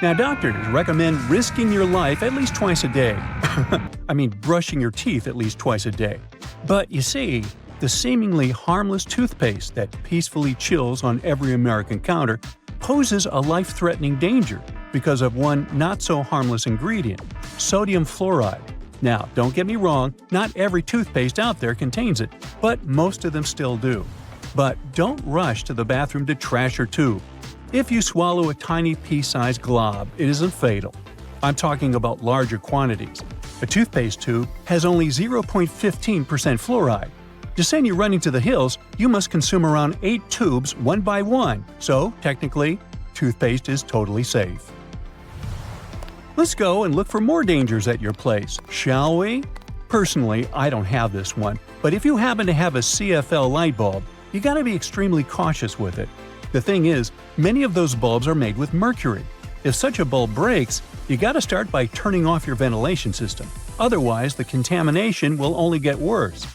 Now, doctors recommend risking your life at least twice a day. I mean, brushing your teeth at least twice a day. But you see, the seemingly harmless toothpaste that peacefully chills on every American counter poses a life-threatening danger because of one not-so-harmless ingredient – sodium fluoride. Now, don't get me wrong, not every toothpaste out there contains it, but most of them still do. But don't rush to the bathroom to trash your tube. If you swallow a tiny pea-sized glob, it isn't fatal. I'm talking about larger quantities. A toothpaste tube has only 0.15% fluoride. To send you running to the hills, you must consume around 8 tubes one by one, so technically, toothpaste is totally safe. Let's go and look for more dangers at your place, shall we? Personally, I don't have this one, but if you happen to have a CFL light bulb, you gotta be extremely cautious with it. The thing is, many of those bulbs are made with mercury. If such a bulb breaks, you gotta start by turning off your ventilation system. Otherwise, the contamination will only get worse.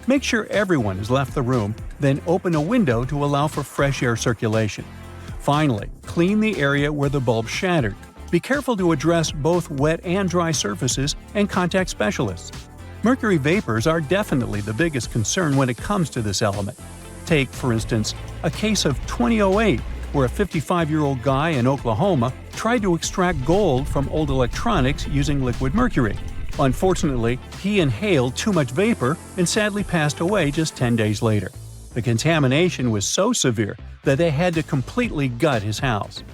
Make sure everyone has left the room, then open a window to allow for fresh air circulation. Finally, clean the area where the bulb shattered. Be careful to address both wet and dry surfaces and contact specialists. Mercury vapors are definitely the biggest concern when it comes to this element. Take, for instance, a case of 2008, where a 55-year-old guy in Oklahoma tried to extract gold from old electronics using liquid mercury. Unfortunately, he inhaled too much vapor and sadly passed away just 10 days later. The contamination was so severe that they had to completely gut his house.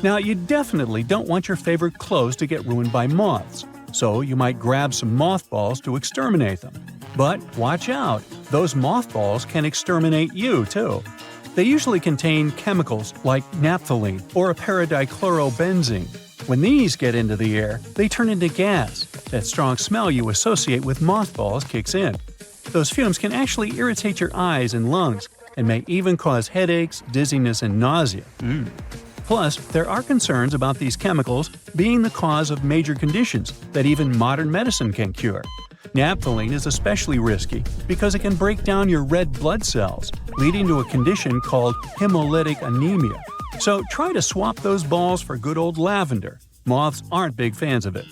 Now, you definitely don't want your favorite clothes to get ruined by moths, so you might grab some mothballs to exterminate them. But watch out, those mothballs can exterminate you too. They usually contain chemicals like naphthalene or a paradichlorobenzene. When these get into the air, they turn into gas. That strong smell you associate with mothballs kicks in. Those fumes can actually irritate your eyes and lungs, and may even cause headaches, dizziness, and nausea. Plus, there are concerns about these chemicals being the cause of major conditions that even modern medicine can cure. Naphthalene is especially risky because it can break down your red blood cells, leading to a condition called hemolytic anemia. So try to swap those balls for good old lavender. Moths aren't big fans of it.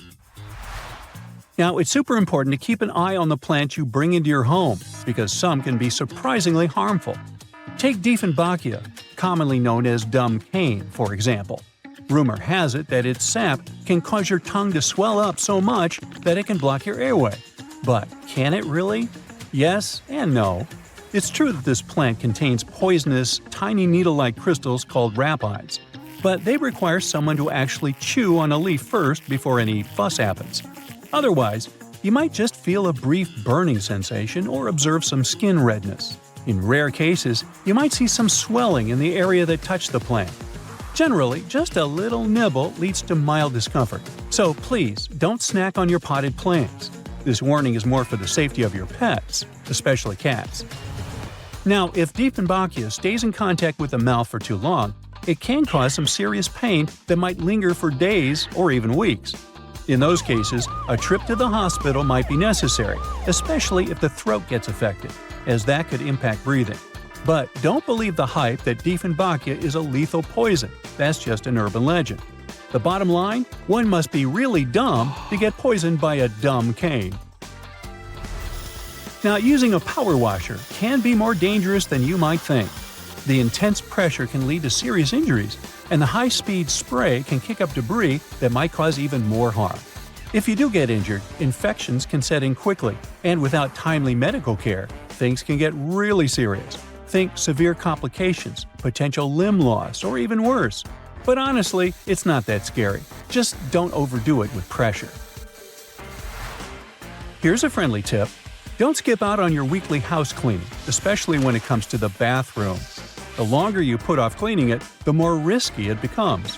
Now, it's super important to keep an eye on the plants you bring into your home, because some can be surprisingly harmful. Take Dieffenbachia, commonly known as dumb cane, for example. Rumor has it that its sap can cause your tongue to swell up so much that it can block your airway. But can it really? Yes and no. It's true that this plant contains poisonous, tiny needle-like crystals called rapides, but they require someone to actually chew on a leaf first before any fuss happens. Otherwise, you might just feel a brief burning sensation or observe some skin redness. In rare cases, you might see some swelling in the area that touched the plant. Generally, just a little nibble leads to mild discomfort, so please don't snack on your potted plants. This warning is more for the safety of your pets, especially cats. Now, if Dieffenbachia stays in contact with the mouth for too long, it can cause some serious pain that might linger for days or even weeks. In those cases, a trip to the hospital might be necessary, especially if the throat gets affected, as that could impact breathing. But don't believe the hype that Dieffenbachia is a lethal poison. That's just an urban legend. The bottom line? One must be really dumb to get poisoned by a dumb cane. Now, using a power washer can be more dangerous than you might think. The intense pressure can lead to serious injuries, and the high-speed spray can kick up debris that might cause even more harm. If you do get injured, infections can set in quickly, and without timely medical care, things can get really serious. Think severe complications, potential limb loss, or even worse. But honestly, it's not that scary. Just don't overdo it with pressure. Here's a friendly tip. Don't skip out on your weekly house cleaning, especially when it comes to the bathroom. The longer you put off cleaning it, the more risky it becomes.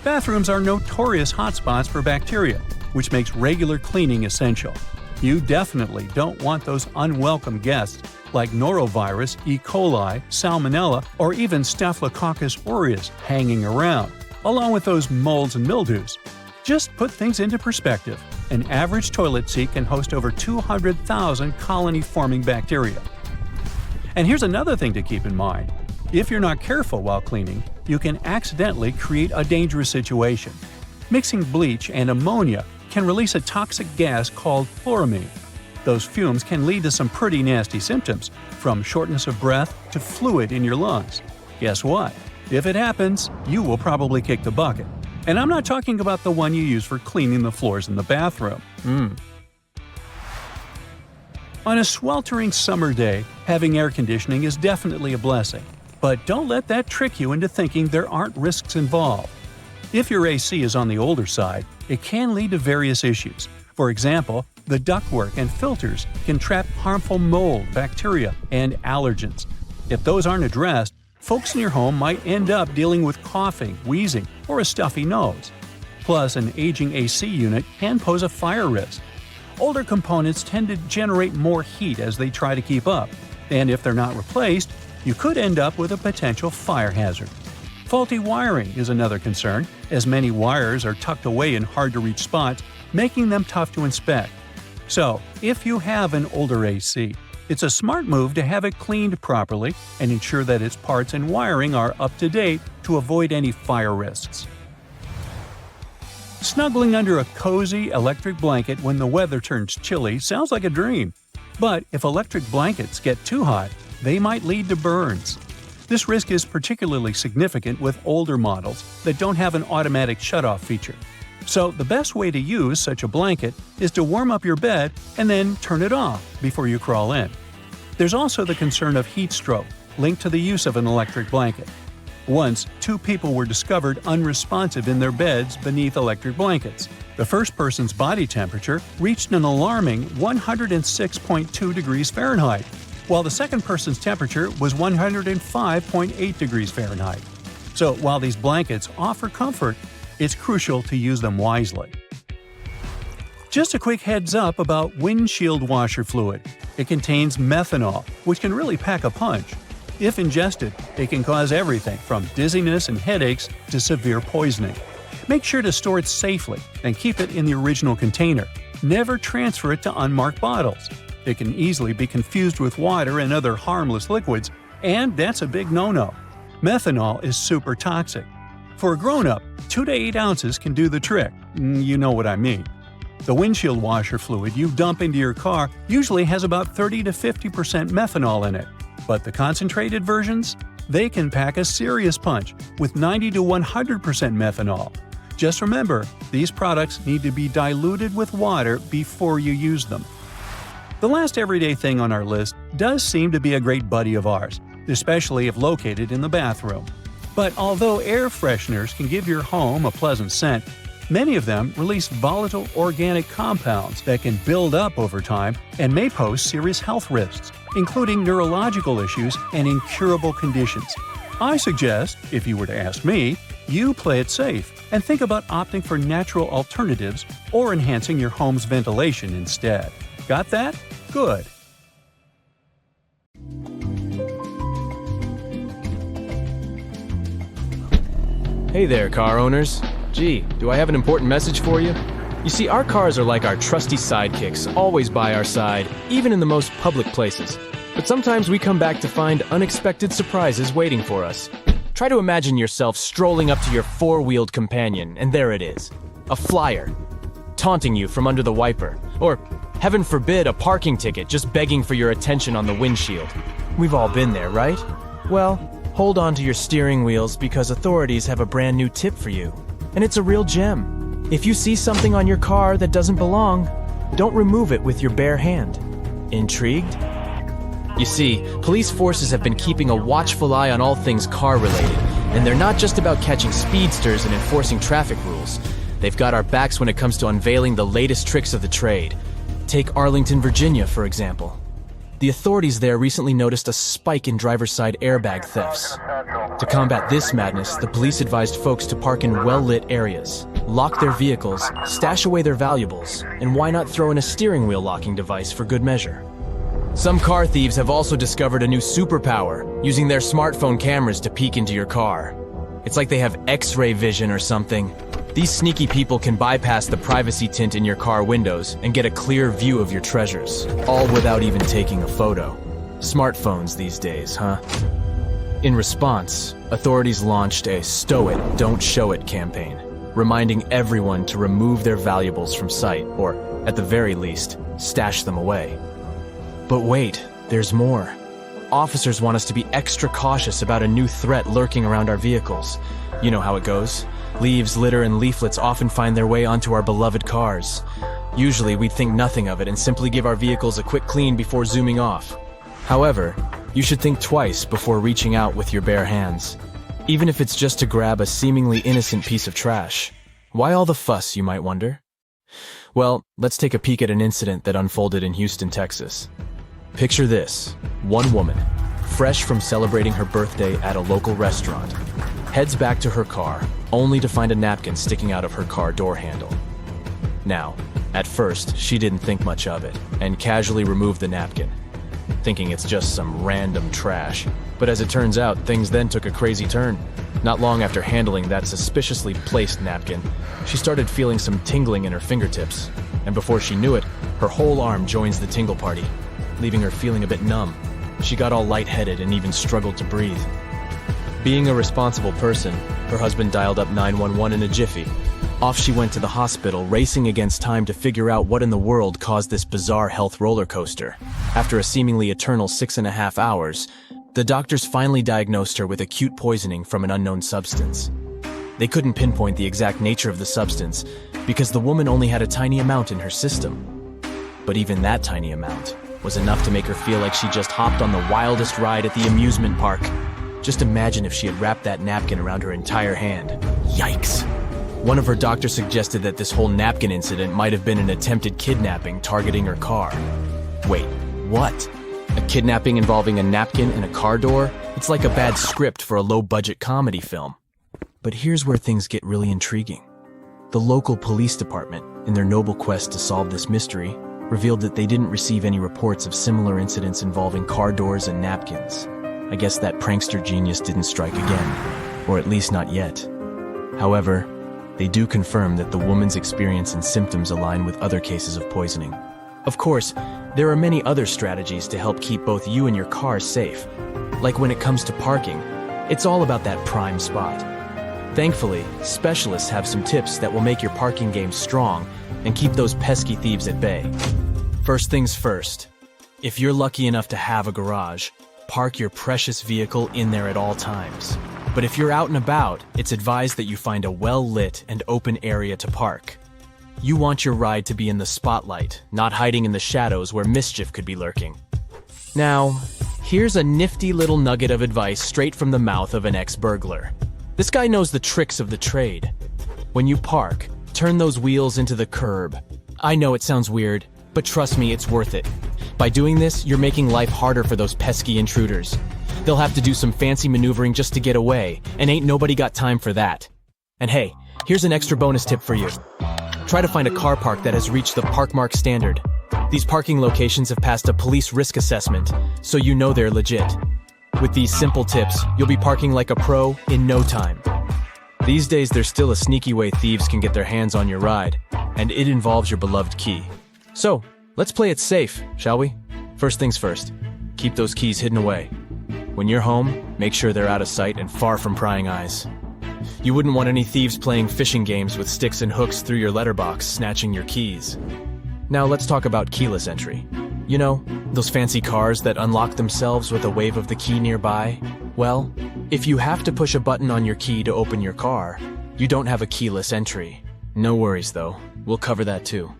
Bathrooms are notorious hotspots for bacteria, which makes regular cleaning essential. You definitely don't want those unwelcome guests like norovirus, E. coli, salmonella, or even Staphylococcus aureus hanging around, along with those molds and mildews. Just put things into perspective. An average toilet seat can host over 200,000 colony-forming bacteria. And here's another thing to keep in mind. If you're not careful while cleaning, you can accidentally create a dangerous situation. Mixing bleach and ammonia can release a toxic gas called chloramine. Those fumes can lead to some pretty nasty symptoms, from shortness of breath to fluid in your lungs. Guess what? If it happens, you will probably kick the bucket. And I'm not talking about the one you use for cleaning the floors in the bathroom. On a sweltering summer day, having air conditioning is definitely a blessing. But don't let that trick you into thinking there aren't risks involved. If your AC is on the older side, it can lead to various issues. For example, the ductwork and filters can trap harmful mold, bacteria, and allergens. If those aren't addressed, folks in your home might end up dealing with coughing, wheezing, or a stuffy nose. Plus, an aging AC unit can pose a fire risk. Older components tend to generate more heat as they try to keep up, and if they're not replaced, you could end up with a potential fire hazard. Faulty wiring is another concern, as many wires are tucked away in hard-to-reach spots, making them tough to inspect. So, if you have an older AC, it's a smart move to have it cleaned properly and ensure that its parts and wiring are up to date to avoid any fire risks. Snuggling under a cozy electric blanket when the weather turns chilly sounds like a dream. But if electric blankets get too hot, they might lead to burns. This risk is particularly significant with older models that don't have an automatic shutoff feature. So the best way to use such a blanket is to warm up your bed and then turn it off before you crawl in. There's also the concern of heat stroke, linked to the use of an electric blanket. Once, 2 people were discovered unresponsive in their beds beneath electric blankets. The first person's body temperature reached an alarming 106.2 degrees Fahrenheit, while the second person's temperature was 105.8 degrees Fahrenheit. So while these blankets offer comfort, it's crucial to use them wisely. Just a quick heads up about windshield washer fluid. It contains methanol, which can really pack a punch. If ingested, it can cause everything from dizziness and headaches to severe poisoning. Make sure to store it safely and keep it in the original container. Never transfer it to unmarked bottles. It can easily be confused with water and other harmless liquids, and that's a big no-no. Methanol is super toxic. For a grown-up, 2 to 8 ounces can do the trick. You know what I mean. The windshield washer fluid you dump into your car usually has about 30 to 50% methanol in it. But the concentrated versions? They can pack a serious punch with 90 to 100% methanol. Just remember, these products need to be diluted with water before you use them. The last everyday thing on our list does seem to be a great buddy of ours, especially if located in the bathroom. But although air fresheners can give your home a pleasant scent, many of them release volatile organic compounds that can build up over time and may pose serious health risks, including neurological issues and incurable conditions. I suggest, if you were to ask me, you play it safe and think about opting for natural alternatives or enhancing your home's ventilation instead. Got that? Good. Hey there, car owners. Gee, do I have an important message for you? You see, our cars are like our trusty sidekicks, always by our side, even in the most public places. But sometimes we come back to find unexpected surprises waiting for us. Try to imagine yourself strolling up to your four-wheeled companion, and there it is. A flyer, taunting you from under the wiper. Or, heaven forbid, a parking ticket just begging for your attention on the windshield. We've all been there, right? Well, hold on to your steering wheels because authorities have a brand new tip for you. And it's a real gem. If you see something on your car that doesn't belong, don't remove it with your bare hand. Intrigued? You see, police forces have been keeping a watchful eye on all things car-related, and they're not just about catching speedsters and enforcing traffic rules. They've got our backs when it comes to unveiling the latest tricks of the trade. Take Arlington, Virginia, for example. The authorities there recently noticed a spike in driver's side airbag thefts. To combat this madness, the police advised folks to park in well-lit areas, lock their vehicles, stash away their valuables, and why not throw in a steering wheel locking device for good measure? Some car thieves have also discovered a new superpower, using their smartphone cameras to peek into your car. It's like they have X-ray vision or something. These sneaky people can bypass the privacy tint in your car windows and get a clear view of your treasures, all without even taking a photo. Smartphones these days, huh? In response, authorities launched a "Stow it, don't show it" campaign, reminding everyone to remove their valuables from sight, or, at the very least, stash them away. But wait, there's more. Officers want us to be extra cautious about a new threat lurking around our vehicles. You know how it goes. Leaves, litter, and leaflets often find their way onto our beloved cars. Usually, we'd think nothing of it and simply give our vehicles a quick clean before zooming off. However, you should think twice before reaching out with your bare hands. Even if it's just to grab a seemingly innocent piece of trash. Why all the fuss, you might wonder? Well, let's take a peek at an incident that unfolded in Houston, Texas. Picture this. One woman, fresh from celebrating her birthday at a local restaurant, heads back to her car, only to find a napkin sticking out of her car door handle. Now, at first, she didn't think much of it, and casually removed the napkin, thinking it's just some random trash. But as it turns out, things then took a crazy turn. Not long after handling that suspiciously placed napkin, she started feeling some tingling in her fingertips, and before she knew it, her whole arm joins the tingle party, leaving her feeling a bit numb. She got all lightheaded and even struggled to breathe. Being a responsible person, her husband dialed up 911 in a jiffy. Off she went to the hospital, racing against time to figure out what in the world caused this bizarre health roller coaster. After a seemingly eternal 6.5 hours, the doctors finally diagnosed her with acute poisoning from an unknown substance. They couldn't pinpoint the exact nature of the substance because the woman only had a tiny amount in her system. But even that tiny amount was enough to make her feel like she just hopped on the wildest ride at the amusement park. Just imagine if she had wrapped that napkin around her entire hand. Yikes. One of her doctors suggested that this whole napkin incident might have been an attempted kidnapping targeting her car. Wait, what? A kidnapping involving a napkin and a car door? It's like a bad script for a low-budget comedy film. But here's where things get really intriguing. The local police department, in their noble quest to solve this mystery, revealed that they didn't receive any reports of similar incidents involving car doors and napkins. I guess that prankster genius didn't strike again, or at least not yet. However, they do confirm that the woman's experience and symptoms align with other cases of poisoning. Of course, there are many other strategies to help keep both you and your car safe. Like when it comes to parking, it's all about that prime spot. Thankfully, specialists have some tips that will make your parking game strong and keep those pesky thieves at bay. First things first, if you're lucky enough to have a garage, park your precious vehicle in there at all times. But if you're out and about, it's advised that you find a well-lit and open area to park. You want your ride to be in the spotlight, not hiding in the shadows where mischief could be lurking. Now, here's a nifty little nugget of advice straight from the mouth of an ex-burglar. This guy knows the tricks of the trade. When you park, turn those wheels into the curb. I know it sounds weird, but trust me, it's worth it. By doing this, you're making life harder for those pesky intruders. They'll have to do some fancy maneuvering just to get away, and ain't nobody got time for that. And hey, here's an extra bonus tip for you. Try to find a car park that has reached the Parkmark standard. These parking locations have passed a police risk assessment, so you know they're legit. With these simple tips, you'll be parking like a pro in no time. These days, there's still a sneaky way thieves can get their hands on your ride, and it involves your beloved key. So, let's play it safe, shall we? First things first, keep those keys hidden away. When you're home, make sure they're out of sight and far from prying eyes. You wouldn't want any thieves playing fishing games with sticks and hooks through your letterbox, snatching your keys. Now let's talk about keyless entry. You know, those fancy cars that unlock themselves with a wave of the key nearby? Well, if you have to push a button on your key to open your car, you don't have a keyless entry. No worries though, we'll cover that too.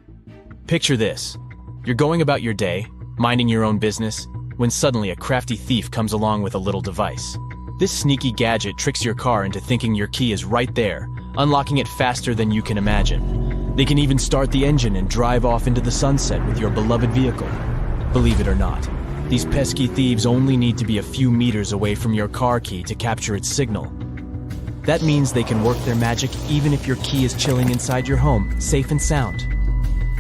Picture this. You're going about your day, minding your own business, when suddenly a crafty thief comes along with a little device. This sneaky gadget tricks your car into thinking your key is right there, unlocking it faster than you can imagine. They can even start the engine and drive off into the sunset with your beloved vehicle. Believe it or not, these pesky thieves only need to be a few meters away from your car key to capture its signal. That means they can work their magic even if your key is chilling inside your home, safe and sound.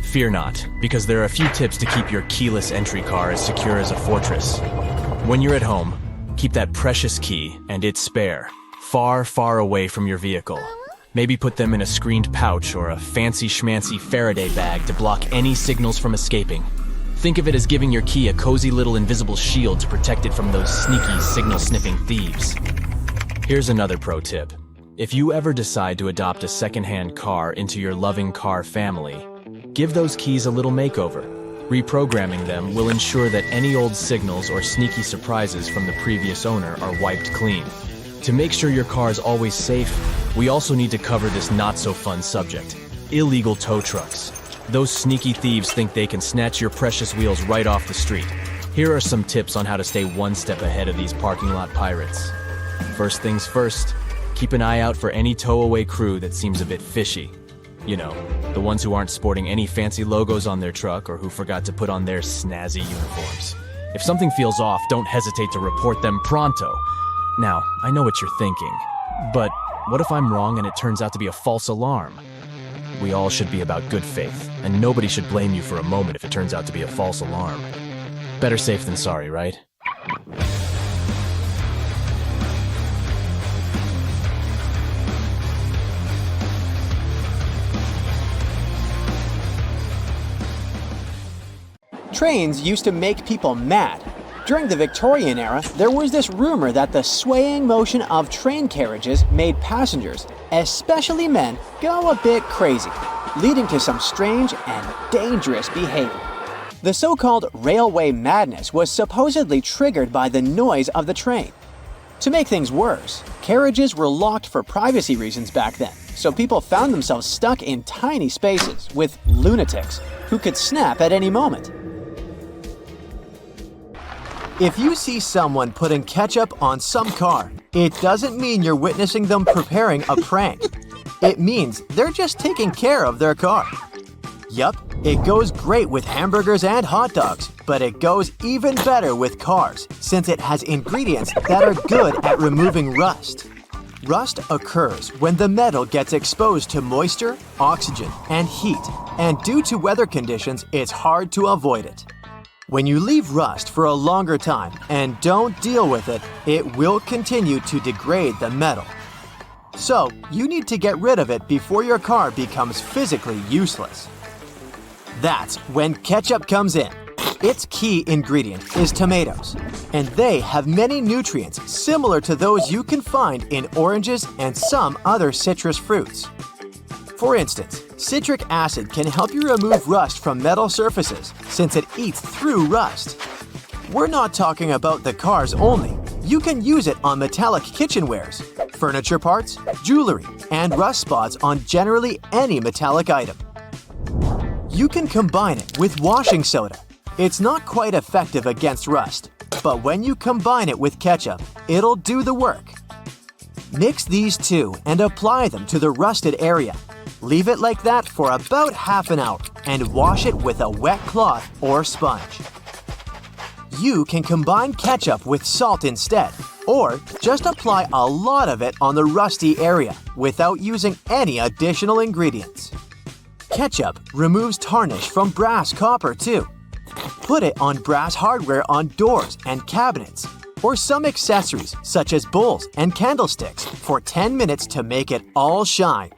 Fear not, because there are a few tips to keep your keyless entry car as secure as a fortress. When you're at home, keep that precious key and its spare far, far away from your vehicle. Maybe put them in a screened pouch or a fancy schmancy Faraday bag to block any signals from escaping. Think of it as giving your key a cozy little invisible shield to protect it from those sneaky, signal-sniffing thieves. Here's another pro tip. If you ever decide to adopt a second-hand car into your loving car family, give those keys a little makeover. Reprogramming them will ensure that any old signals or sneaky surprises from the previous owner are wiped clean. To make sure your car is always safe, we also need to cover this not-so-fun subject: illegal tow trucks. Those sneaky thieves think they can snatch your precious wheels right off the street. Here are some tips on how to stay one step ahead of these parking lot pirates. First things first, keep an eye out for any tow-away crew that seems a bit fishy. You know, the ones who aren't sporting any fancy logos on their truck or who forgot to put on their snazzy uniforms. If something feels off, don't hesitate to report them pronto. Now, I know what you're thinking, but what if I'm wrong and it turns out to be a false alarm? We all should be about good faith, and nobody should blame you for a moment if it turns out to be a false alarm. Better safe than sorry, right? Trains used to make people mad. During the Victorian era, there was this rumor that the swaying motion of train carriages made passengers, especially men, go a bit crazy, leading to some strange and dangerous behavior. The so-called railway madness was supposedly triggered by the noise of the train. To make things worse, carriages were locked for privacy reasons back then, so people found themselves stuck in tiny spaces with lunatics who could snap at any moment. If you see someone putting ketchup on some car, it doesn't mean you're witnessing them preparing a prank. It means they're just taking care of their car. Yup, it goes great with hamburgers and hot dogs, but it goes even better with cars since it has ingredients that are good at removing rust. Rust occurs when the metal gets exposed to moisture, oxygen, and heat, and due to weather conditions, it's hard to avoid it. When you leave rust for a longer time and don't deal with it, it will continue to degrade the metal. So, you need to get rid of it before your car becomes physically useless. That's when ketchup comes in. Its key ingredient is tomatoes, and they have many nutrients similar to those you can find in oranges and some other citrus fruits. For instance, citric acid can help you remove rust from metal surfaces since it eats through rust. We're not talking about the cars only. You can use it on metallic kitchenwares, furniture parts, jewelry, and rust spots on generally any metallic item. You can combine it with washing soda. It's not quite effective against rust, but when you combine it with ketchup, it'll do the work. Mix these two and apply them to the rusted area. Leave it like that for about half an hour and wash it with a wet cloth or sponge. You can combine ketchup with salt instead, or just apply a lot of it on the rusty area without using any additional ingredients. Ketchup removes tarnish from brass copper too. Put it on brass hardware on doors and cabinets, or some accessories such as bowls and candlesticks for 10 minutes to make it all shine.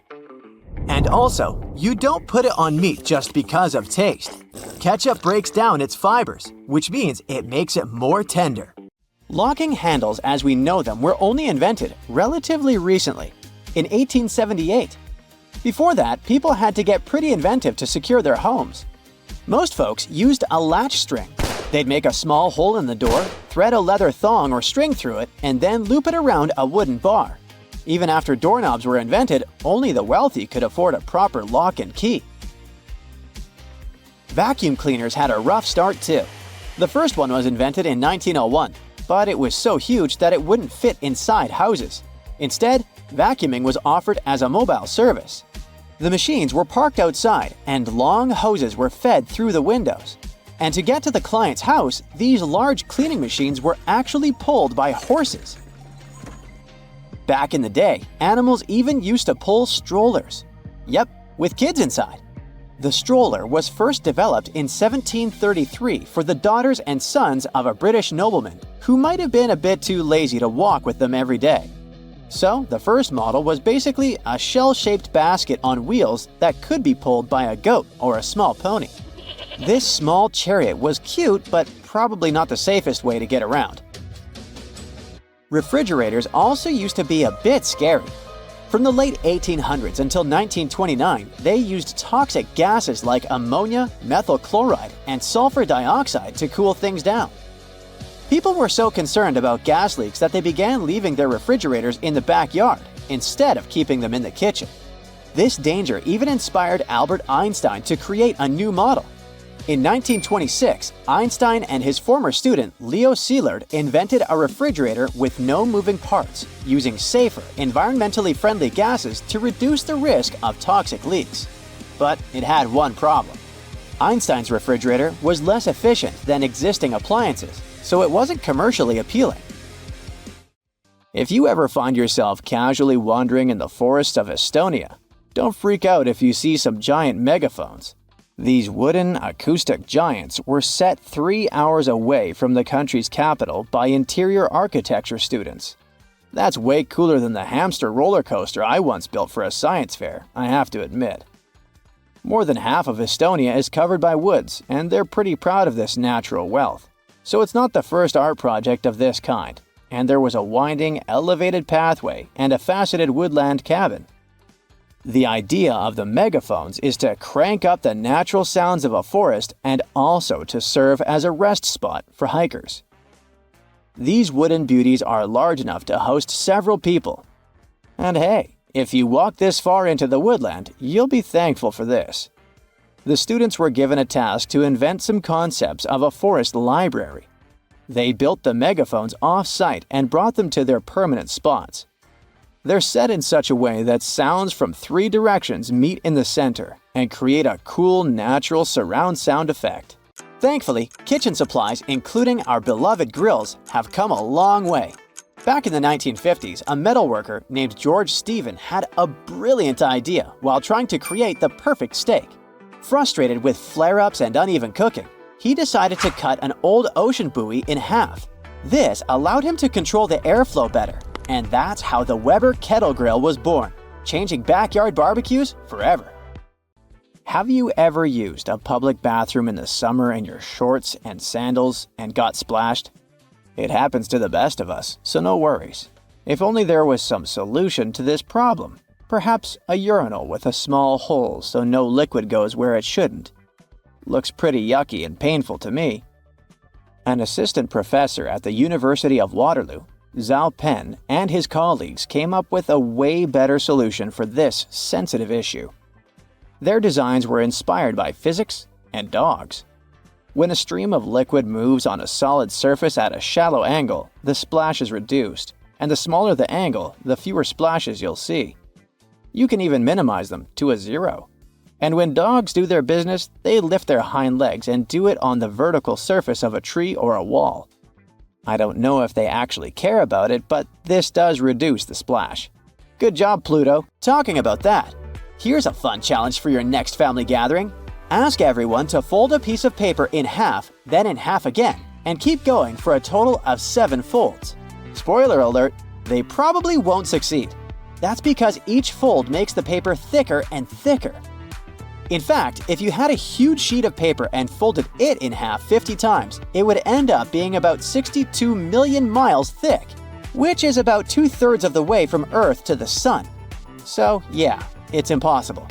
And also, you don't put it on meat just because of taste. Ketchup breaks down its fibers, which means it makes it more tender. Locking handles as we know them were only invented relatively recently, in 1878. Before that, people had to get pretty inventive to secure their homes. Most folks used a latch string. They'd make a small hole in the door, thread a leather thong or string through it, and then loop it around a wooden bar. Even after doorknobs were invented, only the wealthy could afford a proper lock and key. Vacuum cleaners had a rough start too. The first one was invented in 1901, but it was so huge that it wouldn't fit inside houses. Instead, vacuuming was offered as a mobile service. The machines were parked outside, and long hoses were fed through the windows. And to get to the client's house, these large cleaning machines were actually pulled by horses. Back in the day, animals even used to pull strollers. Yep, with kids inside. The stroller was first developed in 1733 for the daughters and sons of a British nobleman who might have been a bit too lazy to walk with them every day. So, the first model was basically a shell-shaped basket on wheels that could be pulled by a goat or a small pony. This small chariot was cute, but probably not the safest way to get around. Refrigerators also used to be a bit scary. From the late 1800s until 1929, they used toxic gases like ammonia, methyl chloride, and sulfur dioxide to cool things down. People were so concerned about gas leaks that they began leaving their refrigerators in the backyard instead of keeping them in the kitchen. This danger even inspired Albert Einstein to create a new model. In 1926, Einstein and his former student Leo Szilard invented a refrigerator with no moving parts, using safer, environmentally friendly gases to reduce the risk of toxic leaks. But it had one problem. Einstein's refrigerator was less efficient than existing appliances, so it wasn't commercially appealing. If you ever find yourself casually wandering in the forests of Estonia, don't freak out if you see some giant megaphones. These wooden, acoustic giants were set 3 hours away from the country's capital by interior architecture students. That's way cooler than the hamster roller coaster I once built for a science fair, I have to admit. More than half of Estonia is covered by woods, and they're pretty proud of this natural wealth. So it's not the first art project of this kind, and there was a winding, elevated pathway and a faceted woodland cabin. The idea of the megaphones is to crank up the natural sounds of a forest and also to serve as a rest spot for hikers. These wooden beauties are large enough to host several people. And hey, if you walk this far into the woodland, you'll be thankful for this. The students were given a task to invent some concepts of a forest library. They built the megaphones off-site and brought them to their permanent spots. They're set in such a way that sounds from 3 directions meet in the center and create a cool, natural surround sound effect. Thankfully, kitchen supplies, including our beloved grills, have come a long way. Back in the 1950s, a metalworker named George Stephen had a brilliant idea while trying to create the perfect steak. Frustrated with flare-ups and uneven cooking, he decided to cut an old ocean buoy in half. This allowed him to control the airflow better. And that's how the Weber Kettle Grill was born, changing backyard barbecues forever. Have you ever used a public bathroom in the summer in your shorts and sandals and got splashed? It happens to the best of us, so no worries. If only there was some solution to this problem. Perhaps a urinal with a small hole so no liquid goes where it shouldn't. Looks pretty yucky and painful to me. An assistant professor at the University of Waterloo, Zhao Pen, and his colleagues came up with a way better solution for this sensitive issue. Their designs were inspired by physics and dogs. When a stream of liquid moves on a solid surface at a shallow angle, the splash is reduced, and the smaller the angle, the fewer splashes you'll see. You can even minimize them to a 0. And when dogs do their business, they lift their hind legs and do it on the vertical surface of a tree or a wall. I don't know if they actually care about it, but this does reduce the splash. Good job, Pluto. Talking about that, here's a fun challenge for your next family gathering. Ask everyone to fold a piece of paper in half, then in half again, and keep going for a total of 7 folds. Spoiler alert, they probably won't succeed. That's because each fold makes the paper thicker and thicker. In fact, if you had a huge sheet of paper and folded it in half 50 times, it would end up being about 62 million miles thick, which is about 2/3 of the way from Earth to the Sun. So yeah, it's impossible.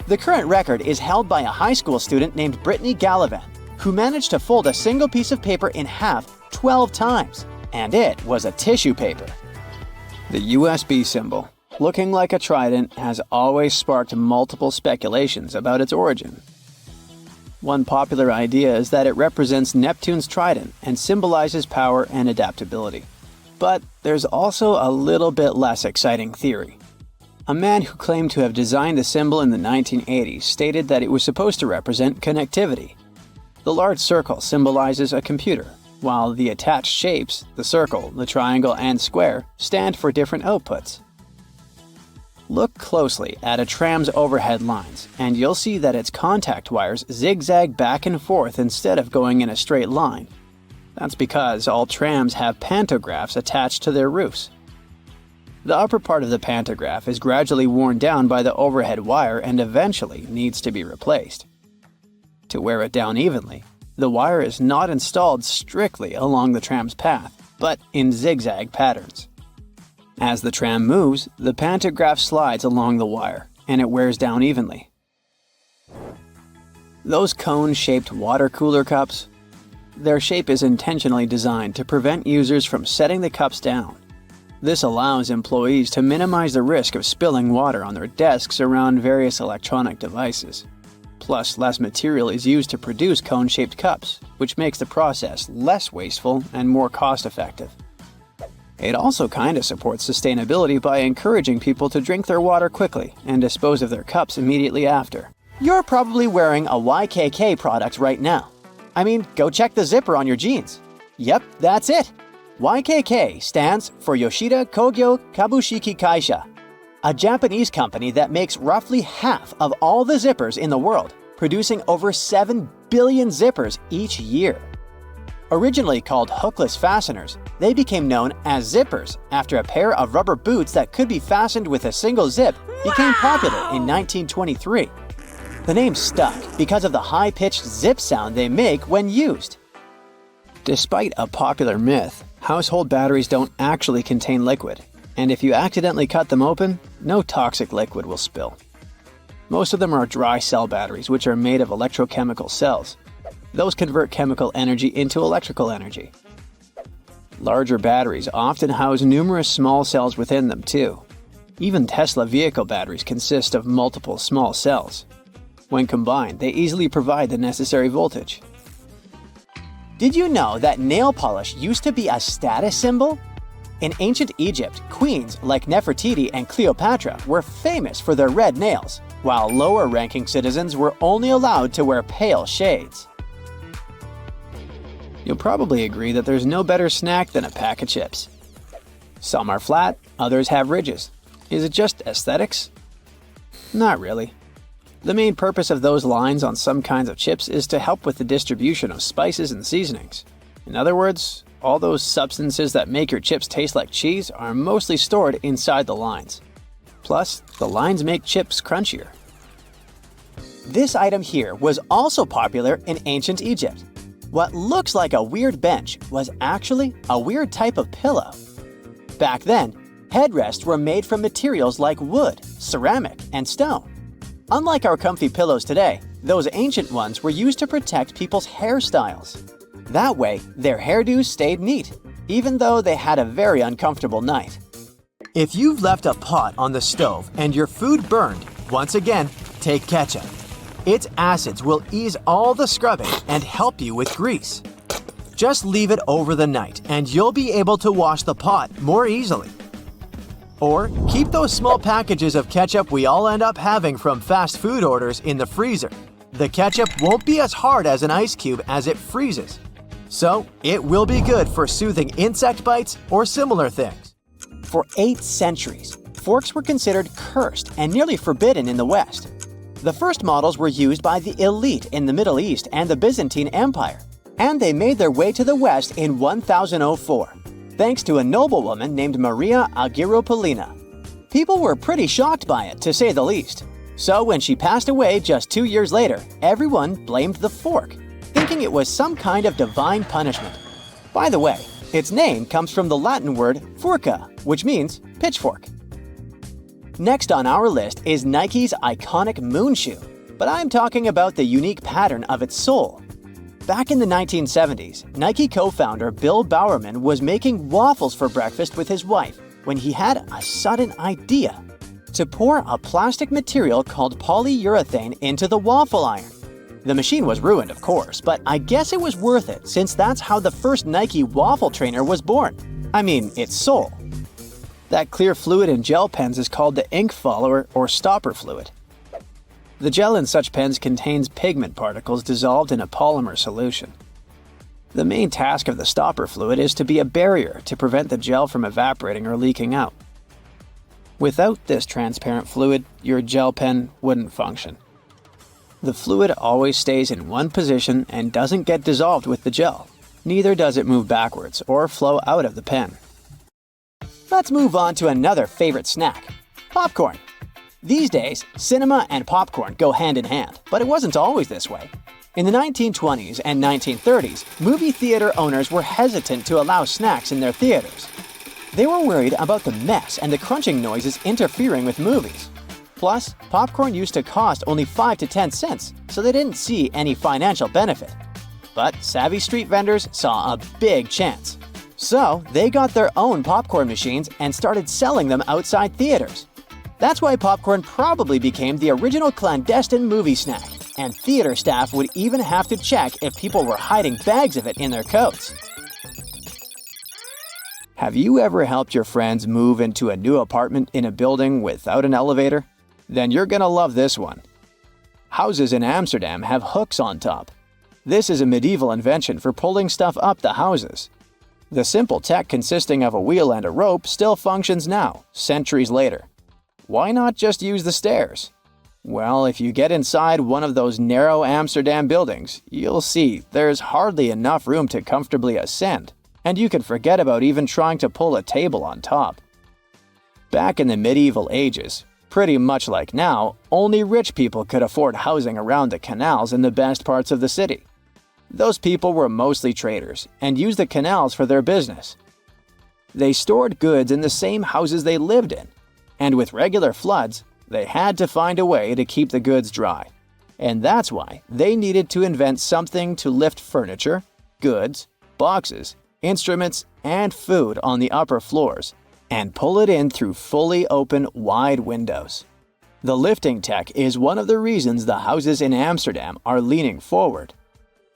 The current record is held by a high school student named Brittany Gallivan, who managed to fold a single piece of paper in half 12 times, and it was a tissue paper. The USB symbol, looking like a trident, has always sparked multiple speculations about its origin. One popular idea is that it represents Neptune's trident and symbolizes power and adaptability. But there's also a little bit less exciting theory. A man who claimed to have designed the symbol in the 1980s stated that it was supposed to represent connectivity. The large circle symbolizes a computer, while the attached shapes, the circle, the triangle, and square, stand for different outputs. Look closely at a tram's overhead lines, and you'll see that its contact wires zigzag back and forth instead of going in a straight line. That's because all trams have pantographs attached to their roofs. The upper part of the pantograph is gradually worn down by the overhead wire and eventually needs to be replaced. To wear it down evenly, the wire is not installed strictly along the tram's path, but in zigzag patterns. As the tram moves, the pantograph slides along the wire, and it wears down evenly. Those cone-shaped water cooler cups? Their shape is intentionally designed to prevent users from setting the cups down. This allows employees to minimize the risk of spilling water on their desks around various electronic devices. Plus, less material is used to produce cone-shaped cups, which makes the process less wasteful and more cost-effective. It also kinda supports sustainability by encouraging people to drink their water quickly and dispose of their cups immediately after. You're probably wearing a YKK product right now. I mean, go check the zipper on your jeans. Yep, that's it. YKK stands for Yoshida Kogyo Kabushiki Kaisha, a Japanese company that makes roughly half of all the zippers in the world, producing over 7 billion zippers each year. Originally called hookless fasteners, they became known as zippers after a pair of rubber boots that could be fastened with a single zip became popular in 1923. The name stuck because of the high-pitched zip sound they make when used. Despite a popular myth, household batteries don't actually contain liquid, and if you accidentally cut them open, no toxic liquid will spill. Most of them are dry cell batteries, which are made of electrochemical cells. Those convert chemical energy into electrical energy. Larger batteries often house numerous small cells within them too. Even Tesla vehicle batteries consist of multiple small cells. When combined, they easily provide the necessary voltage. Did you know that nail polish used to be a status symbol? In ancient Egypt, queens like Nefertiti and Cleopatra were famous for their red nails, while lower-ranking citizens were only allowed to wear pale shades. You'll probably agree that there's no better snack than a pack of chips. Some are flat, others have ridges. Is it just aesthetics? Not really. The main purpose of those lines on some kinds of chips is to help with the distribution of spices and seasonings. In other words, all those substances that make your chips taste like cheese are mostly stored inside the lines. Plus, the lines make chips crunchier. This item here was also popular in ancient Egypt. What looks like a weird bench was actually a weird type of pillow. Back then, headrests were made from materials like wood, ceramic, and stone. Unlike our comfy pillows today, those ancient ones were used to protect people's hairstyles. That way, their hairdos stayed neat, even though they had a very uncomfortable night. If you've left a pot on the stove and your food burned, once again, take ketchup. Its acids will ease all the scrubbing and help you with grease. Just leave it over the night and you'll be able to wash the pot more easily. Or keep those small packages of ketchup we all end up having from fast food orders in the freezer. The ketchup won't be as hard as an ice cube as it freezes. So it will be good for soothing insect bites or similar things. For 8 centuries, forks were considered cursed and nearly forbidden in the West. The first models were used by the elite in the Middle East and the Byzantine Empire, and they made their way to the West in 1004. Thanks to a noblewoman named Maria Agrippina. People were pretty shocked by it, to say the least. So when she passed away just 2 years later, everyone blamed the fork, thinking it was some kind of divine punishment. By the way, its name comes from the Latin word furca, which means pitchfork. Next on our list is Nike's iconic moon shoe, but I'm talking about the unique pattern of its sole. Back in the 1970s, Nike co-founder Bill Bowerman was making waffles for breakfast with his wife when he had a sudden idea: to pour a plastic material called polyurethane into the waffle iron. The machine was ruined, of course, but I guess it was worth it since that's how the first Nike waffle trainer was born. I mean, its sole. That clear fluid in gel pens is called the ink follower or stopper fluid. The gel in such pens contains pigment particles dissolved in a polymer solution. The main task of the stopper fluid is to be a barrier to prevent the gel from evaporating or leaking out. Without this transparent fluid, your gel pen wouldn't function. The fluid always stays in one position and doesn't get dissolved with the gel. Neither does it move backwards or flow out of the pen. Let's move on to another favorite snack: popcorn. These days, cinema and popcorn go hand in hand, but it wasn't always this way. In the 1920s and 1930s, movie theater owners were hesitant to allow snacks in their theaters. They were worried about the mess and the crunching noises interfering with movies. Plus, popcorn used to cost only 5 to 10 cents, so they didn't see any financial benefit. But savvy street vendors saw a big chance. So, they got their own popcorn machines and started selling them outside theaters. That's why popcorn probably became the original clandestine movie snack, and theater staff would even have to check if people were hiding bags of it in their coats. Have you ever helped your friends move into a new apartment in a building without an elevator? Then you're gonna love this one. Houses in Amsterdam have hooks on top. This is a medieval invention for pulling stuff up the houses. The simple tech consisting of a wheel and a rope still functions now, centuries later. Why not just use the stairs? Well, if you get inside one of those narrow Amsterdam buildings, you'll see there's hardly enough room to comfortably ascend, and you can forget about even trying to pull a table on top. Back in the medieval ages, pretty much like now, only rich people could afford housing around the canals in the best parts of the city. Those people were mostly traders and used the canals for their business. They stored goods in the same houses they lived in, and with regular floods, they had to find a way to keep the goods dry. And that's why they needed to invent something to lift furniture, goods, boxes, instruments, and food on the upper floors, and pull it in through fully open, wide windows. The lifting tech is one of the reasons the houses in Amsterdam are leaning forward.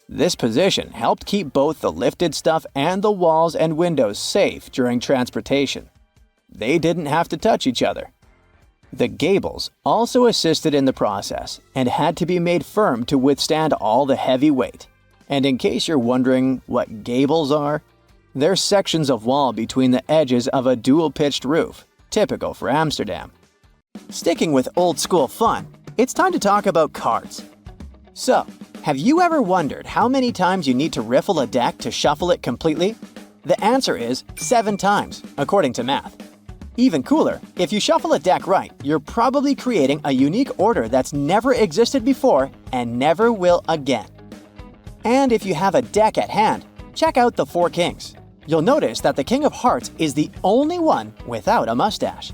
This position helped keep both the lifted stuff and the walls and windows safe during transportation. They didn't have to touch each other. The gables also assisted in the process and had to be made firm to withstand all the heavy weight. And in case you're wondering what gables are, they're sections of wall between the edges of a dual-pitched roof, typical for Amsterdam. Sticking with old-school fun, it's time to talk about cards. So, have you ever wondered how many times you need to riffle a deck to shuffle it completely? The answer is 7 times, according to math. Even cooler, if you shuffle a deck right, you're probably creating a unique order that's never existed before and never will again. And if you have a deck at hand, check out the 4 kings. You'll notice that the King of Hearts is the only one without a mustache.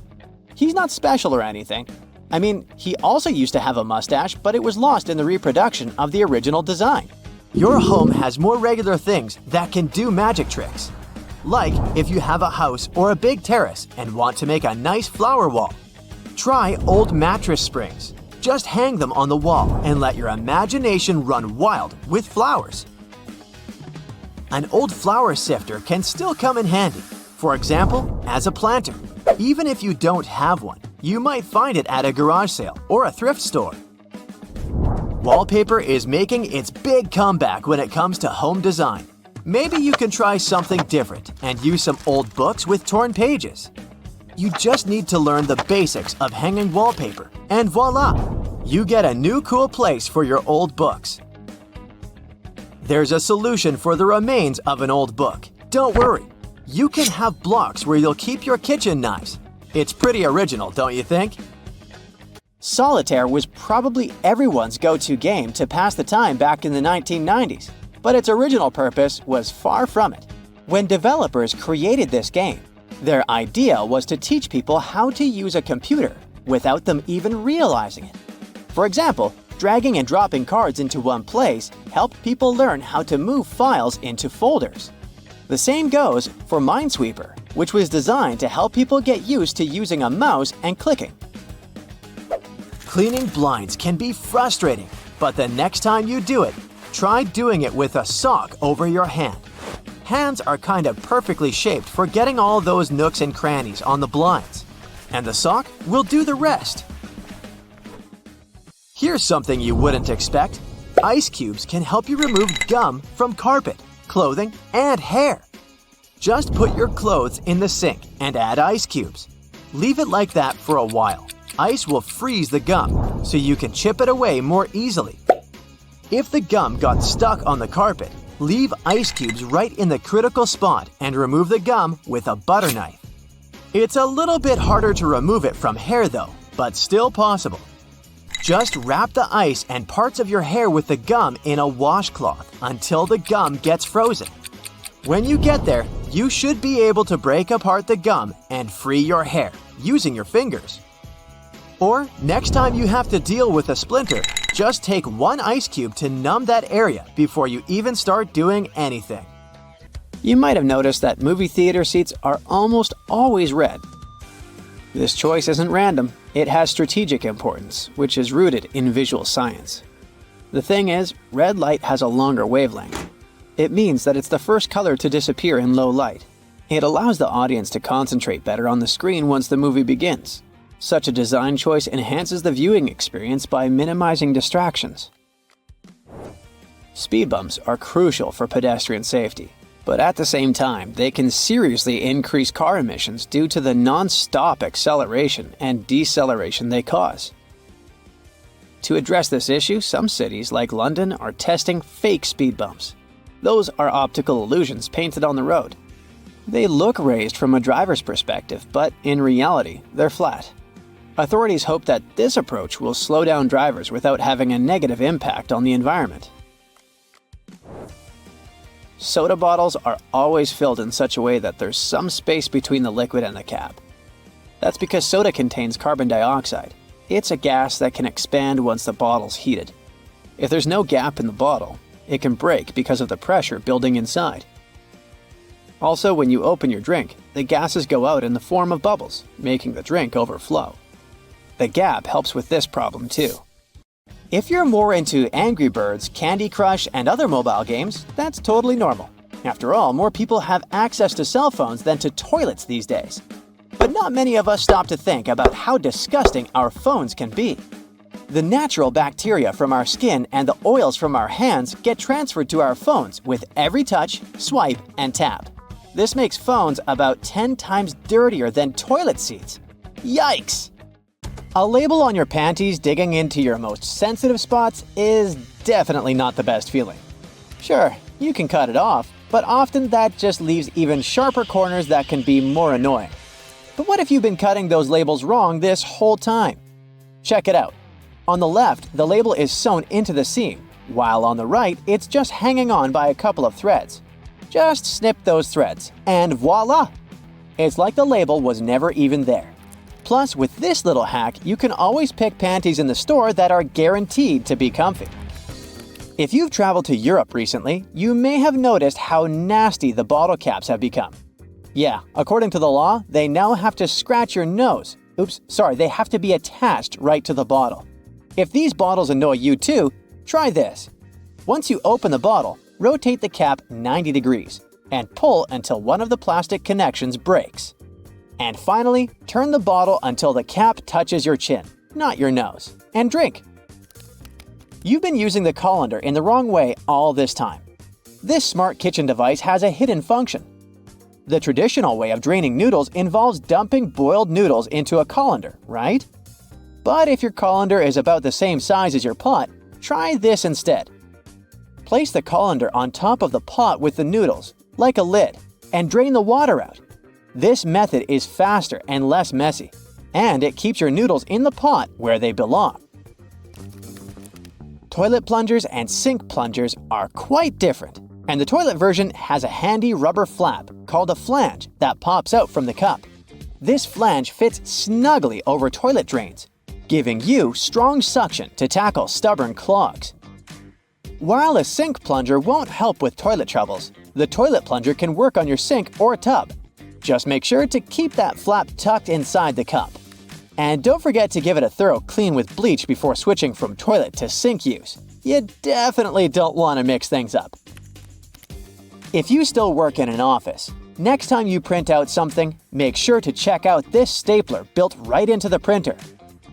He's not special or anything. I mean, he also used to have a mustache, but it was lost in the reproduction of the original design. Your home has more regular things that can do magic tricks. Like if you have a house or a big terrace and want to make a nice flower wall. Try old mattress springs. Just hang them on the wall and let your imagination run wild with flowers. An old flower sifter can still come in handy, for example, as a planter. Even if you don't have one, you might find it at a garage sale or a thrift store. Wallpaper is making its big comeback when it comes to home design. Maybe you can try something different and use some old books with torn pages. You just need to learn the basics of hanging wallpaper, and voila! You get a new cool place for your old books. There's a solution for the remains of an old book. Don't worry, you can have blocks where you'll keep your kitchen knives. It's pretty original, don't you think? Solitaire was probably everyone's go-to game to pass the time back in the 1990s. But its original purpose was far from it. When developers created this game, their idea was to teach people how to use a computer without them even realizing it. For example, dragging and dropping cards into one place helped people learn how to move files into folders. The same goes for Minesweeper, which was designed to help people get used to using a mouse and clicking. Cleaning blinds can be frustrating, but the next time you do it, try doing it with a sock over your hand. Hands are kind of perfectly shaped for getting all those nooks and crannies on the blinds. And the sock will do the rest. Here's something you wouldn't expect. Ice cubes can help you remove gum from carpet, clothing, and hair. Just put your clothes in the sink and add ice cubes. Leave it like that for a while. Ice will freeze the gum, so you can chip it away more easily. If the gum got stuck on the carpet, leave ice cubes right in the critical spot and remove the gum with a butter knife. It's a little bit harder to remove it from hair though, but still possible. Just wrap the ice and parts of your hair with the gum in a washcloth until the gum gets frozen. When you get there, you should be able to break apart the gum and free your hair using your fingers. Or, next time you have to deal with a splinter, just take one ice cube to numb that area before you even start doing anything. You might have noticed that movie theater seats are almost always red. This choice isn't random. It has strategic importance, which is rooted in visual science. The thing is, red light has a longer wavelength. It means that it's the first color to disappear in low light. It allows the audience to concentrate better on the screen once the movie begins. Such a design choice enhances the viewing experience by minimizing distractions. Speed bumps are crucial for pedestrian safety, but at the same time, they can seriously increase car emissions due to the non-stop acceleration and deceleration they cause. To address this issue, some cities like London are testing fake speed bumps. Those are optical illusions painted on the road. They look raised from a driver's perspective, but in reality, they're flat. Authorities hope that this approach will slow down drivers without having a negative impact on the environment. Soda bottles are always filled in such a way that there's some space between the liquid and the cap. That's because soda contains carbon dioxide. It's a gas that can expand once the bottle's heated. If there's no gap in the bottle, it can break because of the pressure building inside. Also, when you open your drink, the gases go out in the form of bubbles, making the drink overflow. The gap helps with this problem too. If you're more into Angry Birds, Candy Crush, and other mobile games, that's totally normal. After all, more people have access to cell phones than to toilets these days. But not many of us stop to think about how disgusting our phones can be. The natural bacteria from our skin and the oils from our hands get transferred to our phones with every touch, swipe, and tap. This makes phones about 10 times dirtier than toilet seats. Yikes! A label on your panties digging into your most sensitive spots is definitely not the best feeling. Sure, you can cut it off, but often that just leaves even sharper corners that can be more annoying. But what if you've been cutting those labels wrong this whole time? Check it out. On the left, the label is sewn into the seam, while on the right, it's just hanging on by a couple of threads. Just snip those threads, and voila! It's like the label was never even there. Plus, with this little hack, you can always pick panties in the store that are guaranteed to be comfy. If you've traveled to Europe recently, you may have noticed how nasty the bottle caps have become. Yeah, according to the law, they now have to scratch your nose. They have to be attached right to the bottle. If these bottles annoy you too, try this. Once you open the bottle, rotate the cap 90 degrees and pull until one of the plastic connections breaks. And finally, turn the bottle until the cap touches your chin, not your nose, and drink. You've been using the colander in the wrong way all this time. This smart kitchen device has a hidden function. The traditional way of draining noodles involves dumping boiled noodles into a colander, right? But if your colander is about the same size as your pot, try this instead. Place the colander on top of the pot with the noodles, like a lid, and drain the water out. This method is faster and less messy, and it keeps your noodles in the pot where they belong. Toilet plungers and sink plungers are quite different, and the toilet version has a handy rubber flap called a flange that pops out from the cup. This flange fits snugly over toilet drains, giving you strong suction to tackle stubborn clogs. While a sink plunger won't help with toilet troubles, the toilet plunger can work on your sink or tub. Just make sure to keep that flap tucked inside the cup. And don't forget to give it a thorough clean with bleach before switching from toilet to sink use. You definitely don't want to mix things up. If you still work in an office, next time you print out something, make sure to check out this stapler built right into the printer.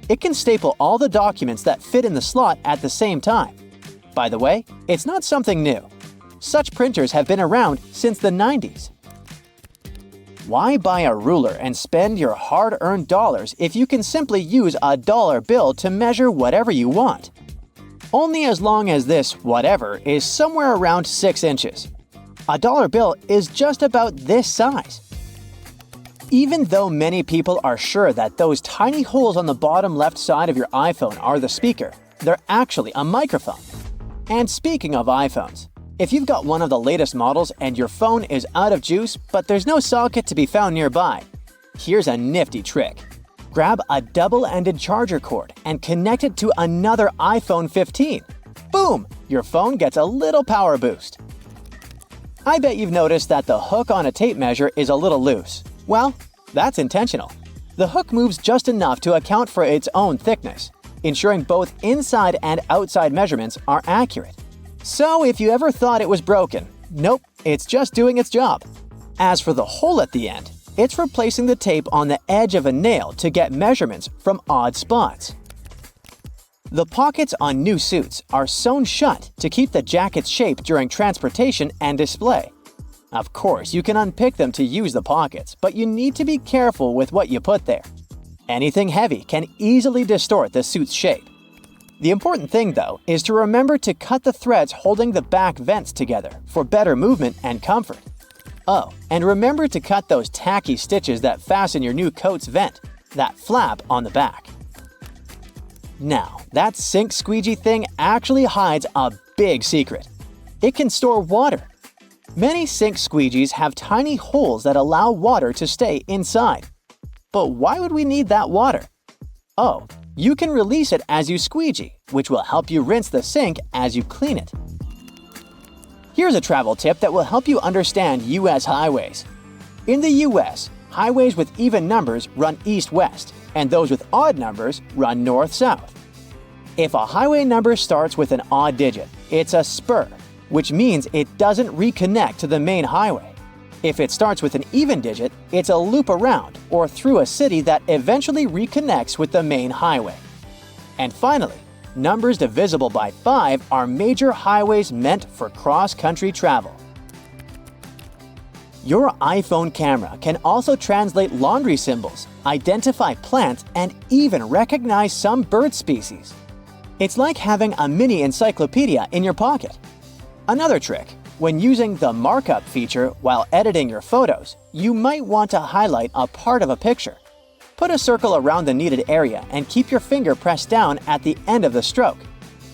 It can staple all the documents that fit in the slot at the same time. By the way, it's not something new. Such printers have been around since the 90s. Why buy a ruler and spend your hard-earned dollars if you can simply use a dollar bill to measure whatever you want? Only as long as this whatever is somewhere around 6 inches. A dollar bill is just about this size. Even though many people are sure that those tiny holes on the bottom left side of your iPhone are the speaker, they're actually a microphone. And speaking of iPhones, if you've got one of the latest models and your phone is out of juice but there's no socket to be found nearby, here's a nifty trick. Grab a double-ended charger cord and connect it to another iPhone 15. Boom! Your phone gets a little power boost. I bet you've noticed that the hook on a tape measure is a little loose. Well, that's intentional. The hook moves just enough to account for its own thickness, ensuring both inside and outside measurements are accurate. So if you ever thought it was broken, nope, it's just doing its job. As for the hole at the end, it's replacing the tape on the edge of a nail to get measurements from odd spots. The pockets on new suits are sewn shut to keep the jacket's shape during transportation and display. Of course, you can unpick them to use the pockets, but you need to be careful with what you put there. Anything heavy can easily distort the suit's shape. The important thing, though, is to remember to cut the threads holding the back vents together for better movement and comfort. Oh, and remember to cut those tacky stitches that fasten your new coat's vent, that flap on the back. Now, that sink squeegee thing actually hides a big secret. It can store water. Many sink squeegees have tiny holes that allow water to stay inside. But why would we need that water? Oh, you can release it as you squeegee, which will help you rinse the sink as you clean it. Here's a travel tip that will help you understand US highways. In the US, highways with even numbers run east-west, and those with odd numbers run north-south. If a highway number starts with an odd digit, it's a spur, which means it doesn't reconnect to the main highway. If it starts with an even digit, it's a loop around or through a city that eventually reconnects with the main highway. And finally, numbers divisible by 5 are major highways meant for cross-country travel. Your iPhone camera can also translate laundry symbols, identify plants, and even recognize some bird species. It's like having a mini encyclopedia in your pocket. Another trick, when using the markup feature while editing your photos, you might want to highlight a part of a picture. Put a circle around the needed area and keep your finger pressed down at the end of the stroke.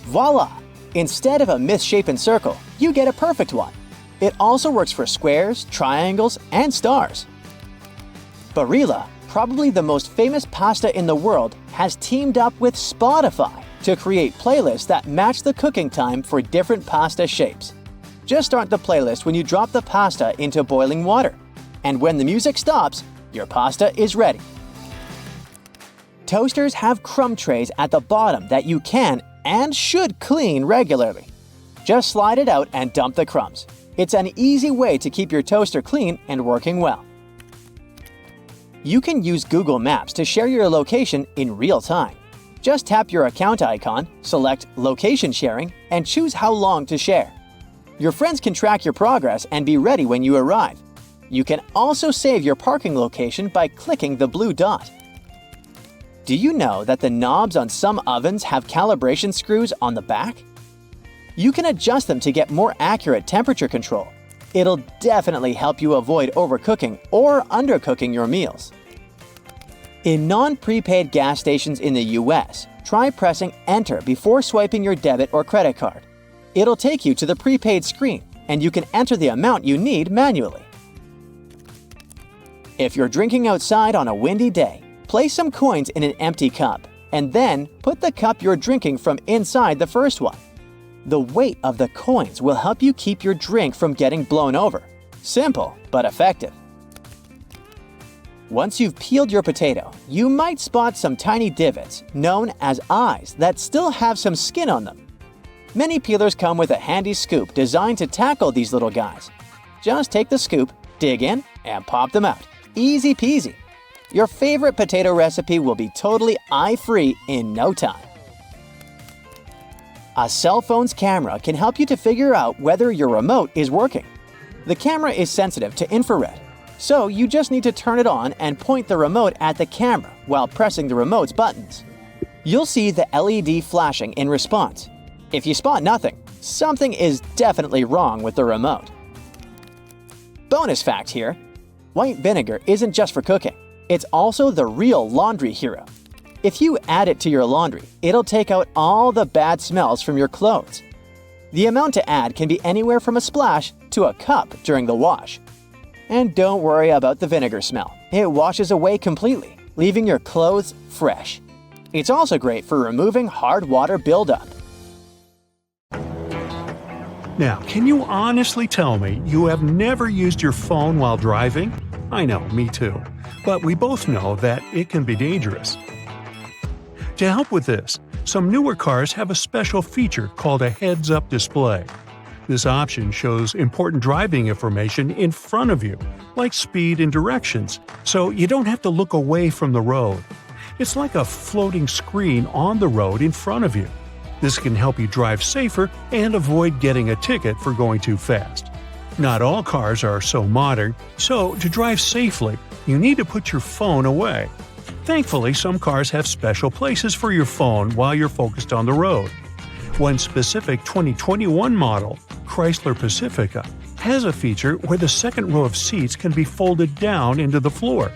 Voila! Instead of a misshapen circle, you get a perfect one. It also works for squares, triangles, and stars. Barilla, probably the most famous pasta in the world, has teamed up with Spotify to create playlists that match the cooking time for different pasta shapes. Just start the playlist when you drop the pasta into boiling water. And when the music stops, your pasta is ready. Toasters have crumb trays at the bottom that you can and should clean regularly. Just slide it out and dump the crumbs. It's an easy way to keep your toaster clean and working well. You can use Google Maps to share your location in real time. Just tap your account icon, select Location Sharing, and choose how long to share. Your friends can track your progress and be ready when you arrive. You can also save your parking location by clicking the blue dot. Do you know that the knobs on some ovens have calibration screws on the back? You can adjust them to get more accurate temperature control. It'll definitely help you avoid overcooking or undercooking your meals. In non-prepaid gas stations in the US, try pressing Enter before swiping your debit or credit card. It'll take you to the prepaid screen, and you can enter the amount you need manually. If you're drinking outside on a windy day, place some coins in an empty cup, and then put the cup you're drinking from inside the first one. The weight of the coins will help you keep your drink from getting blown over. Simple, but effective. Once you've peeled your potato, you might spot some tiny divots, known as eyes, that still have some skin on them. Many peelers come with a handy scoop designed to tackle these little guys. Just take the scoop, dig in, and pop them out. Easy peasy. Your favorite potato recipe will be totally eye-free in no time. A cell phone's camera can help you to figure out whether your remote is working. The camera is sensitive to infrared, so you just need to turn it on and point the remote at the camera while pressing the remote's buttons. You'll see the LED flashing in response. If you spot nothing, something is definitely wrong with the remote. Bonus fact here: White vinegar isn't just for cooking. It's also the real laundry hero. If you add it to your laundry, it'll take out all the bad smells from your clothes. The amount to add can be anywhere from a splash to a cup during the wash. And don't worry about the vinegar smell. It washes away completely, leaving your clothes fresh. It's also great for removing hard water buildup. Now, can you honestly tell me you have never used your phone while driving? I know, me too. But we both know that it can be dangerous. To help with this, some newer cars have a special feature called a heads-up display. This option shows important driving information in front of you, like speed and directions, so you don't have to look away from the road. It's like a floating screen on the road in front of you. This can help you drive safer and avoid getting a ticket for going too fast. Not all cars are so modern, so to drive safely, you need to put your phone away. Thankfully, some cars have special places for your phone while you're focused on the road. One specific 2021 model, Chrysler Pacifica, has a feature where the second row of seats can be folded down into the floor.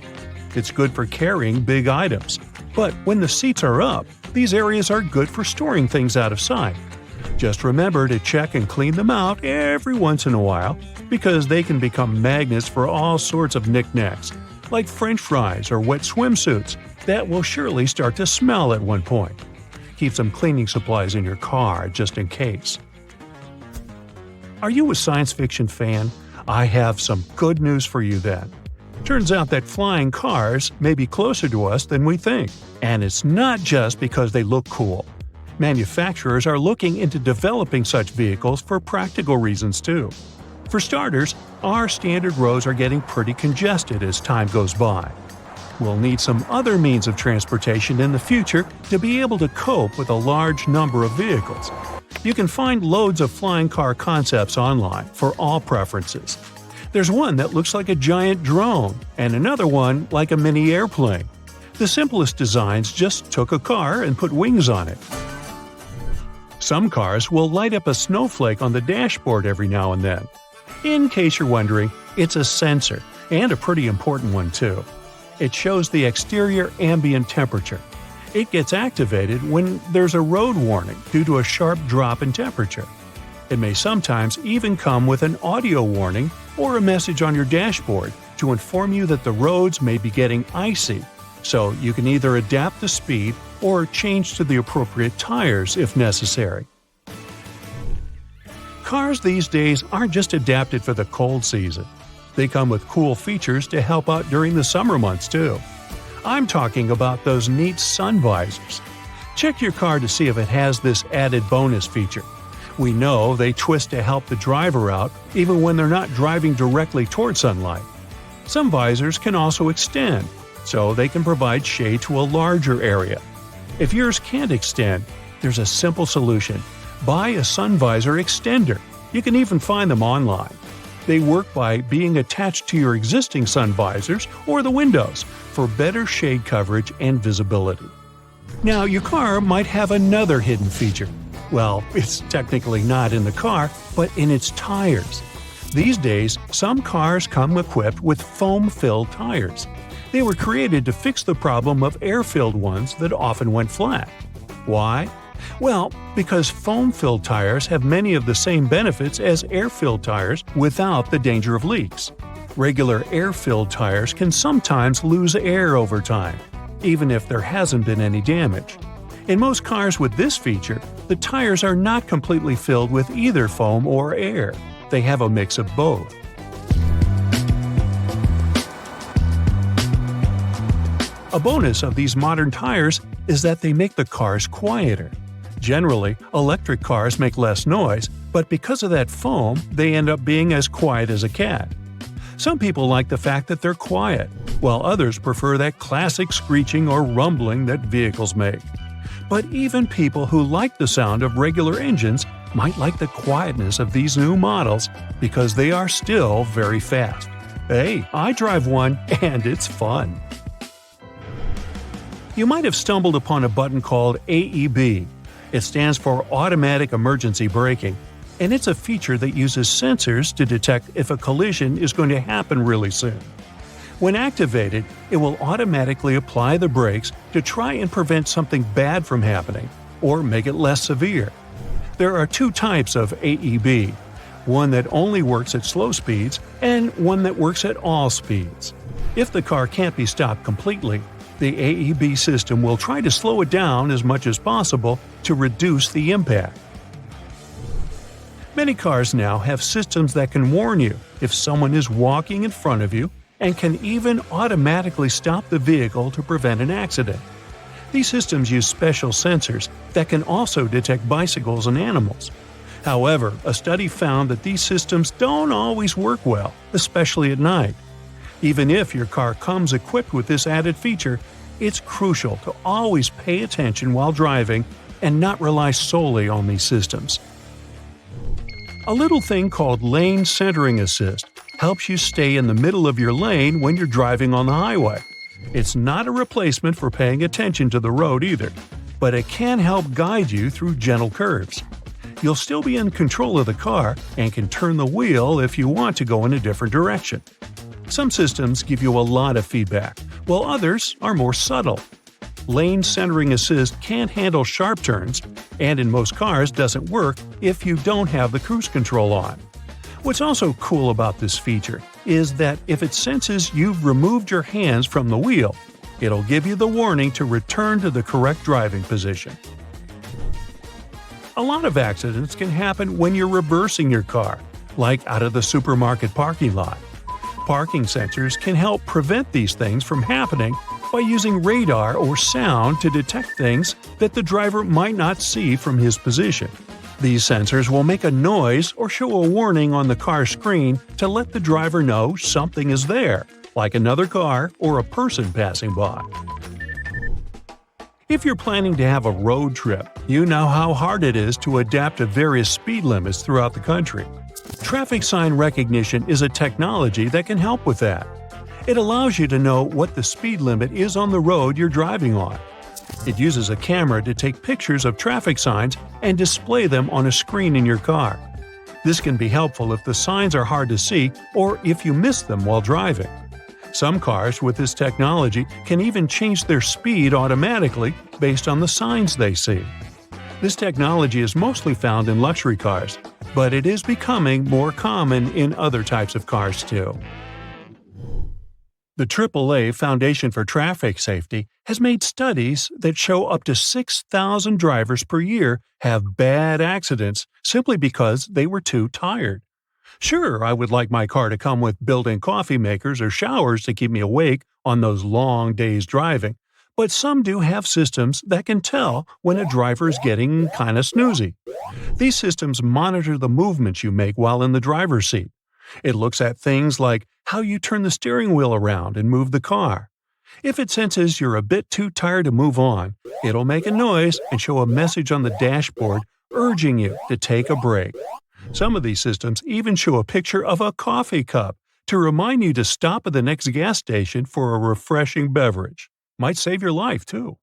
It's good for carrying big items, but when the seats are up, these areas are good for storing things out of sight. Just remember to check and clean them out every once in a while, because they can become magnets for all sorts of knickknacks, like French fries or wet swimsuits that will surely start to smell at one point. Keep some cleaning supplies in your car just in case. Are you a science fiction fan? I have some good news for you then. Turns out that flying cars may be closer to us than we think. And it's not just because they look cool. Manufacturers are looking into developing such vehicles for practical reasons too. For starters, our standard roads are getting pretty congested as time goes by. We'll need some other means of transportation in the future to be able to cope with a large number of vehicles. You can find loads of flying car concepts online for all preferences. There's one that looks like a giant drone, and another one like a mini airplane. The simplest designs just took a car and put wings on it. Some cars will light up a snowflake on the dashboard every now and then. In case you're wondering, it's a sensor, and a pretty important one too. It shows the exterior ambient temperature. It gets activated when there's a road warning due to a sharp drop in temperature. It may sometimes even come with an audio warning or a message on your dashboard to inform you that the roads may be getting icy, so you can either adapt the speed or change to the appropriate tires if necessary. Cars these days aren't just adapted for the cold season. They come with cool features to help out during the summer months too. I'm talking about those neat sun visors. Check your car to see if it has this added bonus feature. We know they twist to help the driver out even when they're not driving directly toward sunlight. Some visors can also extend, so they can provide shade to a larger area. If yours can't extend, there's a simple solution. Buy a sun visor extender. You can even find them online. They work by being attached to your existing sun visors or the windows for better shade coverage and visibility. Now, your car might have another hidden feature. Well, it's technically not in the car, but in its tires. These days, some cars come equipped with foam-filled tires. They were created to fix the problem of air-filled ones that often went flat. Why? Well, because foam-filled tires have many of the same benefits as air-filled tires without the danger of leaks. Regular air-filled tires can sometimes lose air over time, even if there hasn't been any damage. In most cars with this feature, the tires are not completely filled with either foam or air. They have a mix of both. A bonus of these modern tires is that they make the cars quieter. Generally, electric cars make less noise, but because of that foam, they end up being as quiet as a cat. Some people like the fact that they're quiet, while others prefer that classic screeching or rumbling that vehicles make. But even people who like the sound of regular engines might like the quietness of these new models because they are still very fast. Hey, I drive one and it's fun. You might have stumbled upon a button called AEB. It stands for Automatic Emergency Braking, and it's a feature that uses sensors to detect if a collision is going to happen really soon. When activated, it will automatically apply the brakes to try and prevent something bad from happening or make it less severe. There are two types of AEB, one that only works at slow speeds and one that works at all speeds. If the car can't be stopped completely, the AEB system will try to slow it down as much as possible to reduce the impact. Many cars now have systems that can warn you if someone is walking in front of you and can even automatically stop the vehicle to prevent an accident. These systems use special sensors that can also detect bicycles and animals. However, a study found that these systems don't always work well, especially at night. Even if your car comes equipped with this added feature, it's crucial to always pay attention while driving and not rely solely on these systems. A little thing called lane centering assist helps you stay in the middle of your lane when you're driving on the highway. It's not a replacement for paying attention to the road either, but it can help guide you through gentle curves. You'll still be in control of the car and can turn the wheel if you want to go in a different direction. Some systems give you a lot of feedback, while others are more subtle. Lane centering assist can't handle sharp turns, and in most cars doesn't work if you don't have the cruise control on. What's also cool about this feature is that if it senses you've removed your hands from the wheel, it'll give you the warning to return to the correct driving position. A lot of accidents can happen when you're reversing your car, like out of the supermarket parking lot. Parking sensors can help prevent these things from happening by using radar or sound to detect things that the driver might not see from his position. These sensors will make a noise or show a warning on the car screen to let the driver know something is there, like another car or a person passing by. If you're planning to have a road trip, you know how hard it is to adapt to various speed limits throughout the country. Traffic sign recognition is a technology that can help with that. It allows you to know what the speed limit is on the road you're driving on. It uses a camera to take pictures of traffic signs and display them on a screen in your car. This can be helpful if the signs are hard to see or if you miss them while driving. Some cars with this technology can even change their speed automatically based on the signs they see. This technology is mostly found in luxury cars, but it is becoming more common in other types of cars too. The AAA Foundation for Traffic Safety has made studies that show up to 6,000 drivers per year have bad accidents simply because they were too tired. Sure, I would like my car to come with built-in coffee makers or showers to keep me awake on those long days driving, but some do have systems that can tell when a driver is getting kinda snoozy. These systems monitor the movements you make while in the driver's seat. It looks at things like how you turn the steering wheel around and move the car. If it senses you're a bit too tired to move on, it'll make a noise and show a message on the dashboard urging you to take a break. Some of these systems even show a picture of a coffee cup to remind you to stop at the next gas station for a refreshing beverage. Might save your life, too.